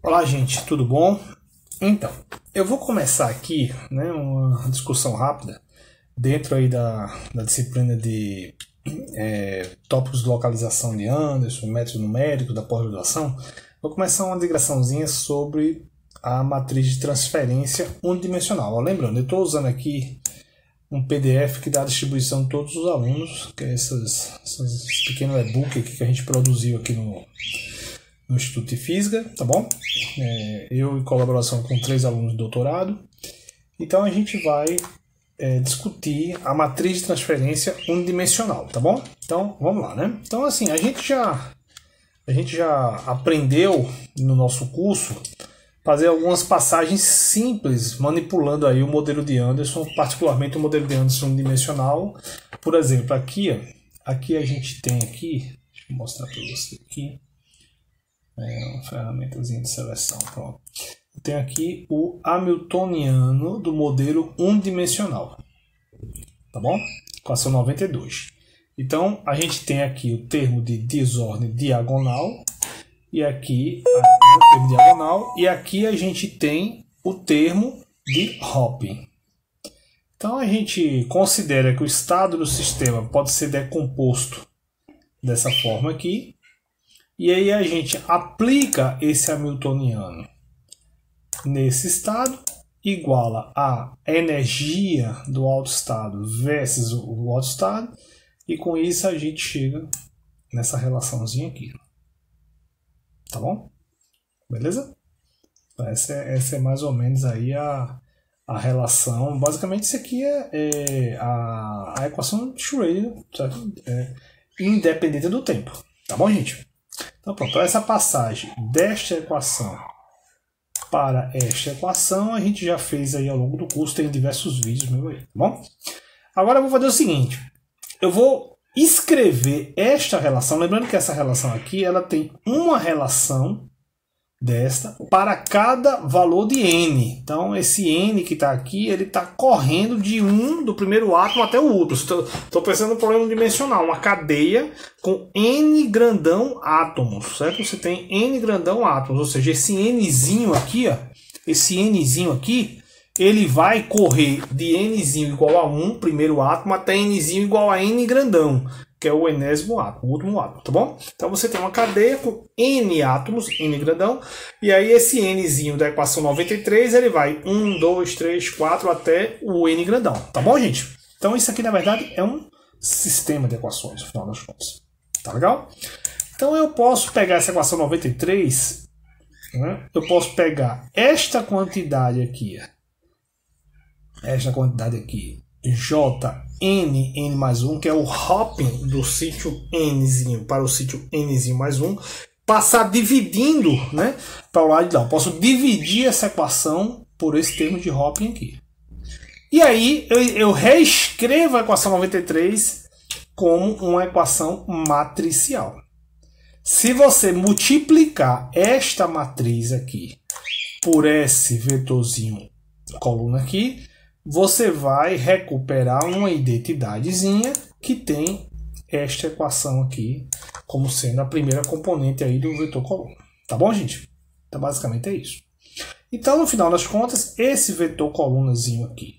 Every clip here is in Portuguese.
Olá, gente, tudo bom? Então, eu vou começar aqui, né, uma discussão rápida dentro aí da disciplina de tópicos de localização de Anderson, método numérico da pós-graduação. Vou começar uma digressãozinha sobre a matriz de transferência unidimensional. Ó, lembrando, eu estou usando aqui um PDF que dá a distribuição de todos os alunos, que é esses pequenos e-book aqui que a gente produziu aqui no Instituto de Física, tá bom? Eu em colaboração com 3 alunos de doutorado. Então a gente vai discutir a matriz de transferência unidimensional, tá bom? Então vamos lá, né? Então assim, a gente já aprendeu no nosso curso fazer algumas passagens simples manipulando aí o modelo de Anderson, particularmente o modelo de Anderson unidimensional. Por exemplo, aqui a gente tem aqui, deixa eu mostrar para você aqui. Uma ferramentazinha de seleção, pronto. Tem aqui o Hamiltoniano do modelo unidimensional, tá bom? Equação 92. Então, a gente tem aqui o termo de desordem diagonal, e aqui o termo diagonal, e aqui a gente tem o termo de Hopf. Então, a gente considera que o estado do sistema pode ser decomposto dessa forma aqui, e aí a gente aplica esse Hamiltoniano nesse estado, iguala a energia do autoestado versus o autoestado, e com isso a gente chega nessa relaçãozinha aqui. Tá bom? Beleza? Essa é mais ou menos aí a relação. Basicamente isso aqui é a equação de Schrödinger, certo? Independente do tempo. Tá bom, gente? Então pronto, essa passagem desta equação para esta equação a gente já fez aí ao longo do curso, tem diversos vídeos meu aí, tá bom? Agora eu vou fazer o seguinte, eu vou escrever esta relação, lembrando que essa relação aqui, ela tem uma relação desta para cada valor de n. Então esse n que está aqui, ele está correndo do primeiro átomo até o outro. Estou pensando no problema dimensional, uma cadeia com n grandão átomos, certo? Você tem n grandão átomos, ou seja, esse nzinho aqui, ó, ele vai correr de nzinho igual a 1, primeiro átomo, até nzinho igual a n grandão, que é o enésimo átomo, o último átomo, tá bom? Então você tem uma cadeia com n átomos, n grandão, e aí esse nzinho da equação 93, ele vai 1, 2, 3, 4 até o n grandão, tá bom, gente? Então isso aqui, na verdade, é um sistema de equações, no final das contas. Tá legal? Então eu posso pegar essa equação 93, né? Eu posso pegar esta quantidade aqui, Jn mais 1, que é o hopping do sítio nzinho para o sítio nzinho mais 1, passar dividindo, né, para o lado de lá. Eu posso dividir essa equação por esse termo de hopping aqui. E aí eu reescrevo a equação 93 como uma equação matricial. Se você multiplicar esta matriz aqui por esse vetorzinho coluna aqui, você vai recuperar uma identidadezinha que tem esta equação aqui como sendo a primeira componente aí do vetor coluna. Tá bom, gente? Então, basicamente é isso. Então, no final das contas, esse vetor colunazinho aqui,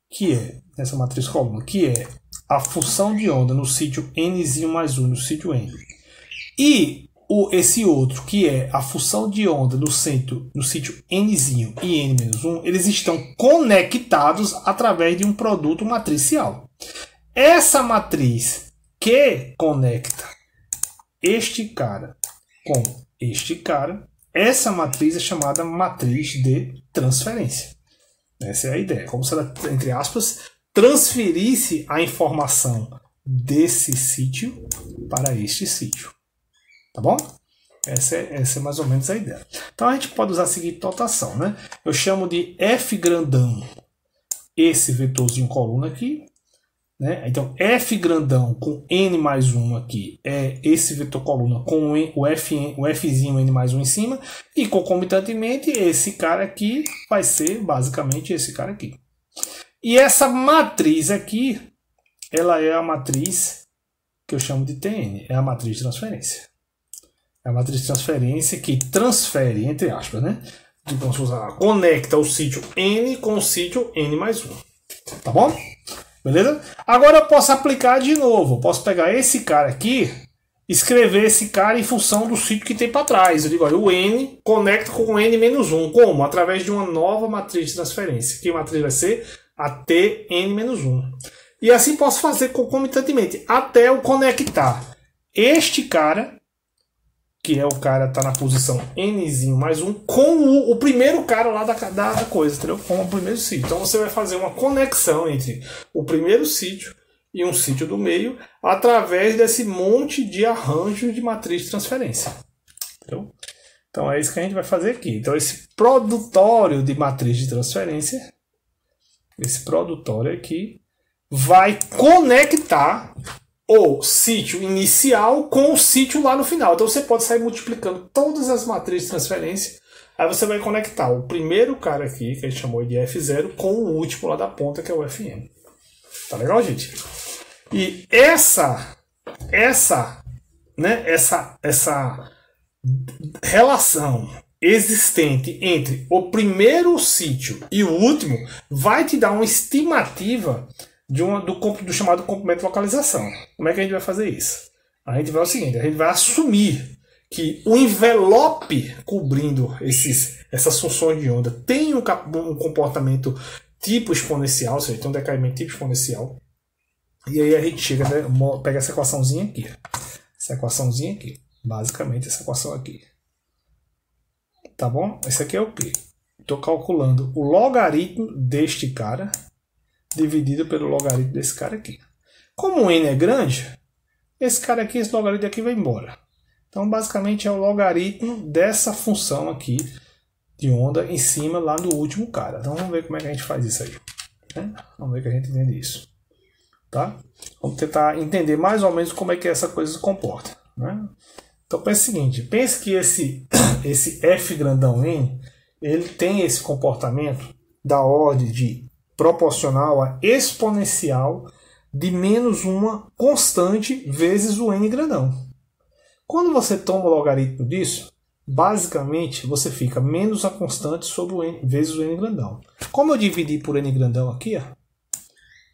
que é essa matriz coluna, que é a função de onda no sítio nzinho mais 1, no sítio n, e esse outro, que é a função de onda no sítio nzinho e n-1, eles estão conectados através de um produto matricial. Essa matriz que conecta este cara com este cara, essa matriz é chamada matriz de transferência. Essa é a ideia, como se ela, entre aspas, transferisse a informação desse sítio para este sítio. Tá bom? Essa é mais ou menos a ideia. Então a gente pode usar a seguinte notação, né? Eu chamo de F grandão esse vetorzinho coluna aqui, né? Então F grandão com n mais 1 aqui é esse vetor coluna com o Fzinho n mais 1 em cima, e concomitantemente esse cara aqui vai ser basicamente esse cara aqui. E essa matriz aqui, ela é a matriz que eu chamo de Tn, é a matriz de transferência. É a matriz de transferência que transfere, entre aspas, né? Vamos usar, conecta o sítio N com o sítio N mais 1. Tá bom? Beleza? Agora eu posso aplicar de novo. Eu posso pegar esse cara aqui, escrever esse cara em função do sítio que tem para trás. Eu digo, olha, o N conecta com o N menos 1. Como? Através de uma nova matriz de transferência. Que matriz vai ser? A Tn menos 1. E assim posso fazer concomitantemente, até eu conectar este cara, que é o cara que está na posição Nzinho mais 1, com o primeiro cara lá da coisa, entendeu? Com o primeiro sítio. Então você vai fazer uma conexão entre o primeiro sítio e um sítio do meio através desse monte de arranjo de matriz de transferência. Entendeu? Então é isso que a gente vai fazer aqui. Então esse produtório de matriz de transferência, esse produtório aqui, vai conectar o sítio inicial com o sítio lá no final. Então você pode sair multiplicando todas as matrizes de transferência. Aí você vai conectar o primeiro cara aqui, que a gente chamou de F0, com o último lá da ponta, que é o Fn. Tá legal, gente? E essa relação existente entre o primeiro sítio e o último vai te dar uma estimativa do chamado comprimento de localização. Como é que a gente vai fazer isso? A gente vai o seguinte, a gente vai assumir que o envelope cobrindo essas funções de onda tem um comportamento tipo exponencial, ou seja, tem um decaimento tipo exponencial. E aí a gente chega, né, pega essa equaçãozinha aqui. Essa equaçãozinha aqui. Basicamente essa equação aqui. Tá bom? Esse aqui é o quê? Estou calculando o logaritmo deste cara dividido pelo logaritmo desse cara aqui. Como o n é grande, esse cara aqui, esse logaritmo aqui vai embora. Então, basicamente, é o logaritmo dessa função aqui de onda em cima lá do último cara. Então, vamos ver como é que a gente faz isso aí. Né? Vamos ver que a gente entende isso. Tá? Vamos tentar entender mais ou menos como é que essa coisa se comporta. Né? Então, pense o seguinte. Pense que esse F grandão N, ele tem esse comportamento da ordem de proporcional a exponencial de menos uma constante vezes o n grandão. Quando você toma o logaritmo disso, basicamente você fica menos a constante sobre o n vezes o n grandão. Como eu dividi por n grandão aqui, ó,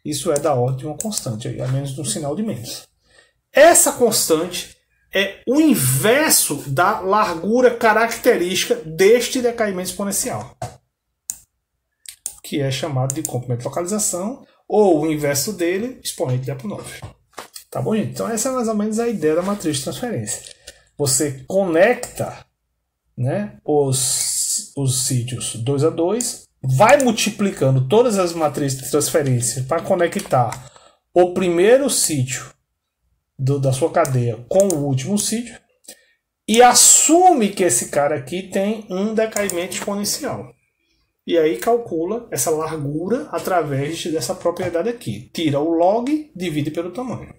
isso é da ordem de uma constante, aí, a menos de um sinal de menos. Essa constante é o inverso da largura característica deste decaimento exponencial, que é chamado de comprimento de localização, ou o inverso dele, expoente de E por 9. Tá bom, gente? Então essa é mais ou menos a ideia da matriz de transferência. Você conecta, né, os sítios 2 a 2, vai multiplicando todas as matrizes de transferência para conectar o primeiro sítio da sua cadeia com o último sítio e assume que esse cara aqui tem um decaimento exponencial. E aí calcula essa largura através dessa propriedade aqui. Tira o log, divide pelo tamanho.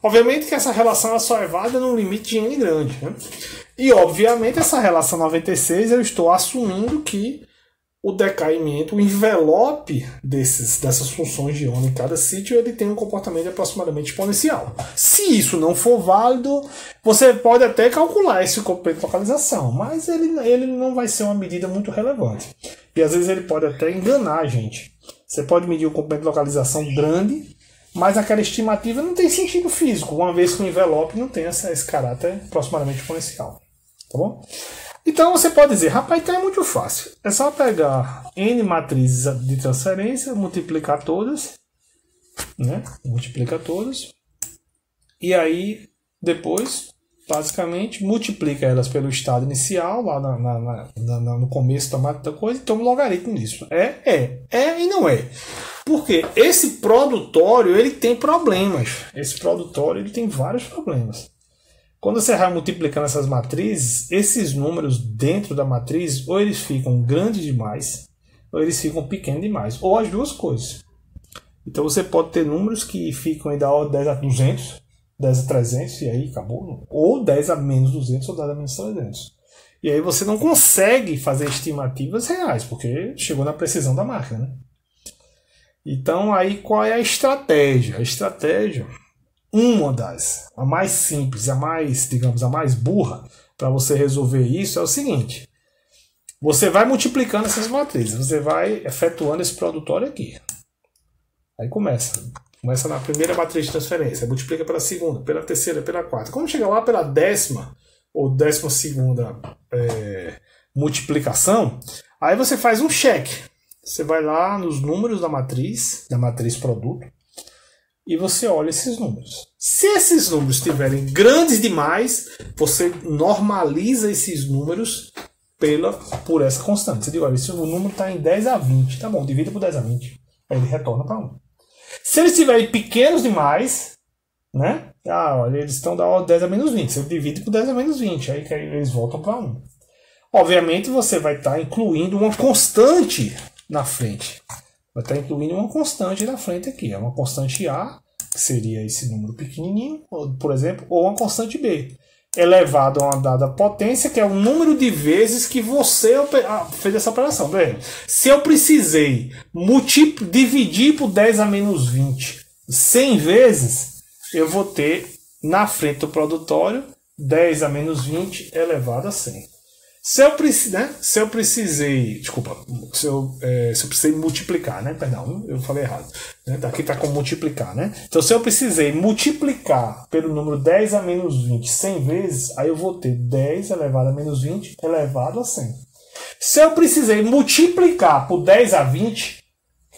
Obviamente que essa relação só é válida no limite de n grande. Né? E obviamente essa relação 96 eu estou assumindo que o decaimento, o envelope dessas funções de onda em cada sítio, ele tem um comportamento aproximadamente exponencial. Se isso não for válido, você pode até calcular esse comprimento de localização, mas ele não vai ser uma medida muito relevante. E às vezes ele pode até enganar a gente. Você pode medir o comprimento de localização grande, mas aquela estimativa não tem sentido físico, uma vez que o envelope não tem esse caráter aproximadamente exponencial. Tá bom? Então você pode dizer, rapaz, então é muito fácil. É só pegar N matrizes de transferência, multiplicar todas, né? Multiplica todas. E aí, depois, basicamente, multiplica elas pelo estado inicial, lá no começo da coisa, e toma um logaritmo disso. É e não é. Porque esse produtório, ele tem problemas. Esse produtório, ele tem vários problemas. Quando você vai multiplicando essas matrizes, esses números dentro da matriz, ou eles ficam grandes demais, ou eles ficam pequenos demais, ou as duas coisas. Então você pode ter números que ficam aí da ordem 10 a 200, 10 a 300, e aí acabou. Ou 10 a menos 200, ou 10 a menos 300. E aí você não consegue fazer estimativas reais, porque chegou na precisão da máquina. Né? Então aí qual é a estratégia? A estratégia... a mais simples, digamos, a mais burra, para você resolver isso é o seguinte. Você vai multiplicando essas matrizes. Você vai efetuando esse produtório aqui. Aí começa. Começa na primeira matriz de transferência. Multiplica pela segunda, pela terceira, pela quarta. Quando chega lá pela 10ª ou 12ª multiplicação, aí você faz um cheque. Você vai lá nos números da matriz produto, e você olha esses números. Se esses números estiverem grandes demais, você normaliza esses números por essa constante. Você diz, olha, se o número está em 10 a 20, tá bom, divida por 10 a 20. Aí ele retorna para 1. Se eles estiverem pequenos demais, né? Olha, eles estão da ordem 10 a menos 20. Você divide por 10 a menos 20, aí eles voltam para 1. Obviamente você vai estar incluindo uma constante na frente. Vai estar incluindo uma constante na frente aqui. É uma constante A, que seria esse número pequenininho, por exemplo, ou uma constante B, elevado a uma dada potência, que é o número de vezes que você fez essa operação. Por exemplo, se eu precisei dividir por 10 a menos 20 100 vezes, eu vou ter na frente do produtório 10 a menos 20 elevado a 100. Se eu precisei multiplicar, né? Perdão, eu falei errado. Né? Aqui está com multiplicar, né? Então, se eu precisei multiplicar pelo número 10 a menos 20 100 vezes, aí eu vou ter 10 elevado a menos 20 elevado a 100. Se eu precisei multiplicar por 10 a 20,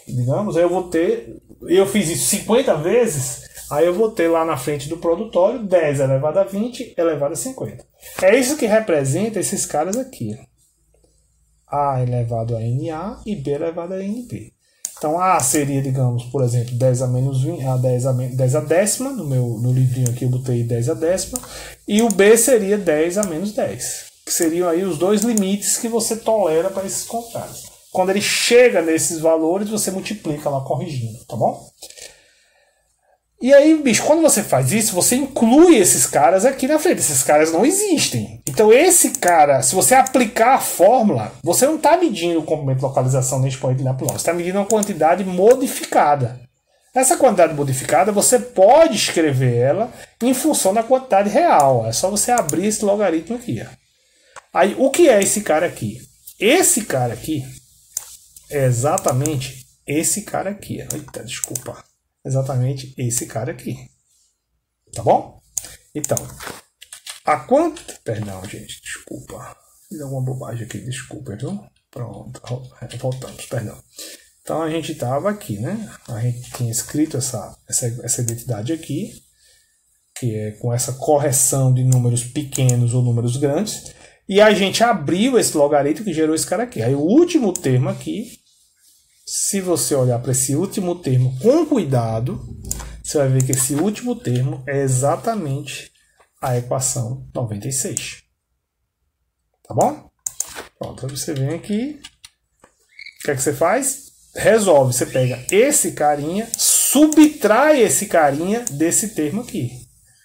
digamos, aí eu fiz isso 50 vezes, aí eu vou ter lá na frente do produtório 10 elevado a 20 elevado a 50. É isso que representa esses caras aqui. A elevado a NA e B elevado a NB. Então A seria, digamos, por exemplo, 10 a menos 20, 10 a décima, no livrinho aqui eu botei 10 a décima, e o B seria 10 a menos 10. Que seriam aí os dois limites que você tolera para esses contados. Quando ele chega nesses valores, você multiplica lá corrigindo, tá bom? E aí, bicho, quando você faz isso, você inclui esses caras aqui na frente. Esses caras não existem. Então, esse cara, se você aplicar a fórmula, você não está medindo o comprimento de localização nem expoente linear por nome. Você está medindo uma quantidade modificada. Essa quantidade modificada, você pode escrever ela em função da quantidade real. É só você abrir esse logaritmo aqui. Ó. Aí, o que é esse cara aqui? Esse cara aqui é exatamente esse cara aqui. Eita, desculpa. Exatamente esse cara aqui. Tá bom? Então, perdão, gente, desculpa. Fiz alguma bobagem aqui, desculpa, viu? Pronto, voltamos, perdão. Então, a gente estava aqui, né? A gente tinha escrito essa identidade aqui, que é com essa correção de números pequenos ou números grandes, e a gente abriu esse logaritmo que gerou esse cara aqui. Aí, o último termo aqui, se você olhar para esse último termo com cuidado, você vai ver que esse último termo é exatamente a equação 96. Tá bom? Pronto, aí você vem aqui. O que é que você faz? Resolve. Você pega esse carinha, subtrai esse carinha desse termo aqui,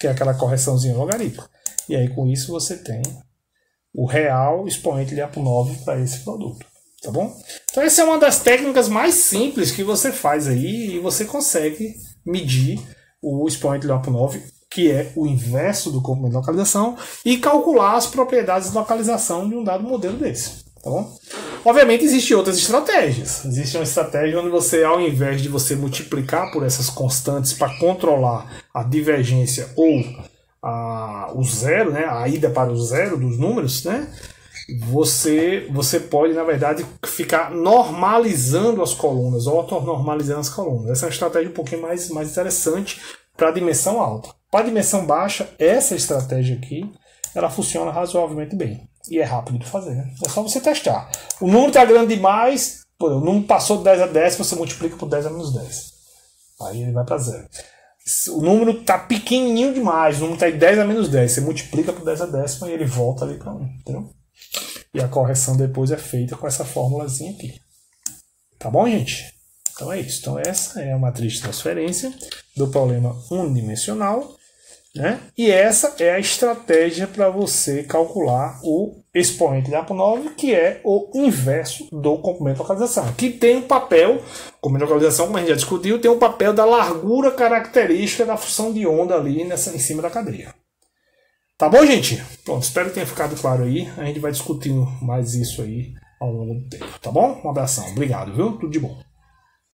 que é aquela correçãozinha logarítmica. E aí com isso você tem o real expoente linear por 9 para esse produto. Tá bom? Então essa é uma das técnicas mais simples que você faz aí e você consegue medir o expoente linear por 9, que é o inverso do comprimento de localização, e calcular as propriedades de localização de um dado modelo desse. Tá bom? Obviamente existem outras estratégias. Existe uma estratégia onde você, ao invés de você multiplicar por essas constantes para controlar a divergência ou o zero, né, a ida para o zero dos números, né, você pode, na verdade, ficar normalizando as colunas, ou autonormalizando as colunas. Essa é uma estratégia um pouquinho mais interessante para a dimensão alta. Para a dimensão baixa, essa estratégia aqui, ela funciona razoavelmente bem. E é rápido de fazer, né? É só você testar. O número está grande demais, o número passou de 10 a 10, você multiplica por 10 a menos 10. Aí ele vai para zero. O número está pequenininho demais, o número está de 10 a menos 10, você multiplica por 10 a décima e ele volta ali para 1, entendeu? E a correção depois é feita com essa formulazinha aqui. Tá bom, gente? Então é isso. Então essa é a matriz de transferência do problema unidimensional, né? E essa é a estratégia para você calcular o expoente linear por 9, que é o inverso do comprimento de localização. Que tem um papel, o comprimento de localização, como a gente já discutiu, tem um papel da largura característica da função de onda ali em cima da cadeia. Tá bom, gente? Pronto, espero que tenha ficado claro aí. A gente vai discutindo mais isso aí ao longo do tempo, tá bom? Um abração, obrigado, viu? Tudo de bom.